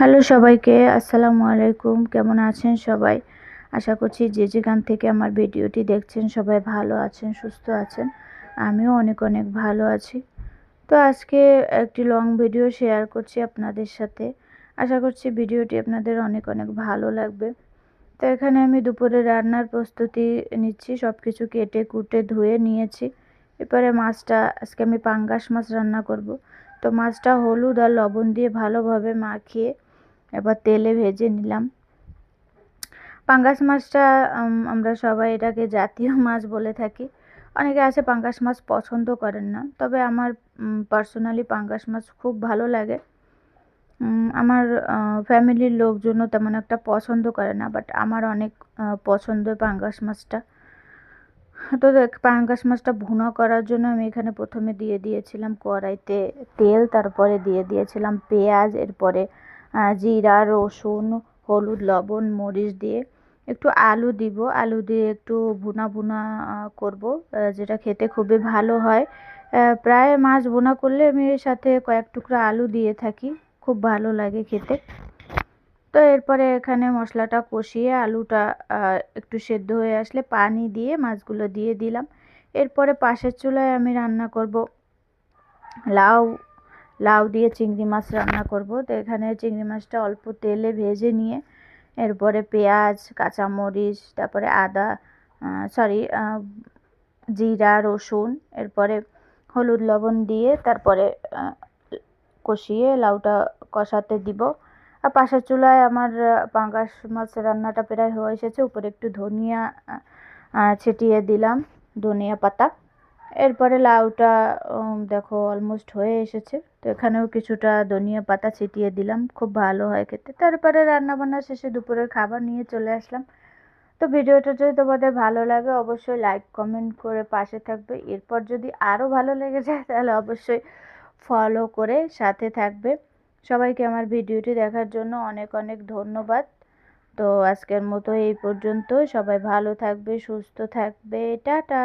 Hello সবাইকে, আসসালামু আলাইকুম। কেমন আছেন সবাই? আশা করছি যে যেখান থেকে আমার ভিডিওটি দেখছেন সবাই ভালো আছেন, সুস্থ আছেন। আমিও অনেক অনেক ভালো আছি। তো আজকে একটি লং ভিডিও শেয়ার করছি আপনাদের সাথে। আশা করছি ভিডিওটি আপনাদের অনেক অনেক ভালো লাগবে। তো এখানে আমি দুপুরে রান্নার প্রস্তুতি নিচ্ছি। সব কিছু কেটে কুটে ধুয়ে নিয়েছি। এরপরে মাছটা আজকে আমি পাঙ্গাস মাছ রান্না করব। তো মাছটা হলুদ আর লবণ দিয়ে ভালোভাবে মাখিয়ে এবার তেলে ভেজে নিলাম। পাঙ্গাস মাছটা আমরা সবাই এটাকে জাতীয় মাছ বলে থাকি। অনেকে আছে পাঙ্গাস মাছ পছন্দ করেন না, তবে আমার পার্সোনালি পাঙ্গাস মাছ খুব ভালো লাগে। আমার ফ্যামিলির লোকজনও তেমন একটা পছন্দ করে না, বাট আমার অনেক পছন্দ পাঙ্গাস মাছটা। তো পাঙ্গাস মাছটা ভুনা করার জন্য আমি এখানে প্রথমে দিয়ে দিয়েছিলাম কড়াইতে তেল, তারপরে দিয়ে দিয়েছিলাম পেঁয়াজ, এরপরে জিরা, রসুন, হলুদ, লবণ, মরিচ দিয়ে একটু আলু দিব। আলু দিয়ে একটু ভুনা ভুনা করব, যেটা খেতে খুবই ভালো হয়। প্রায় মাছ ভুনা করলে আমি এর সাথে কয়েক টুকরা আলু দিয়ে থাকি, খুব ভালো লাগে খেতে। তো এরপরে এখানে মশলাটা কষিয়ে আলুটা একটু সেদ্ধ হয়ে আসলে পানি দিয়ে মাছগুলো দিয়ে দিলাম। এরপরে পাশের চুলায় আমি রান্না করব লাউ। লাউ দিয়ে চিংড়ি মাছ রান্না করব। তো এখানে চিংড়ি মাছটা অল্প তেলে ভেজে নিয়ে এরপরে পেঁয়াজ, কাঁচামরিচ, তারপরে আদা, জিরা, রসুন, এরপরে হলুদ লবণ দিয়ে তারপরে কষিয়ে লাউটা কষাতে দিব। আর পাশের চুলায় আমার পাঙ্গাস মাছ রান্নাটা প্রায় হয়ে এসেছে। উপরে একটু ধনিয়া ছিটিয়ে দিলাম, ধনিয়া পাতা। এরপরে লাউটা দেখো অলমোস্ট হয়ে এসেছে। তো এখানেও কিছুটা ধনিয়া পাতা ছিটিয়ে দিলাম, খুব ভালো হয় খেতে। তারপরে রান্নাবান্না শেষে দুপুরের খাবার নিয়ে চলে আসলাম। তো ভিডিওটা যদি তোমাদের ভালো লাগে অবশ্যই লাইক কমেন্ট করে পাশে থাকবে। এরপর যদি আরও ভালো লেগে যায় তাহলে অবশ্যই ফলো করে সাথে থাকবে। সবাইকে আমার ভিডিওটি দেখার জন্য অনেক অনেক ধন্যবাদ। তো আজকের মতো এই পর্যন্ত। সবাই ভালো থাকবে, সুস্থ থাকবে। টাটা।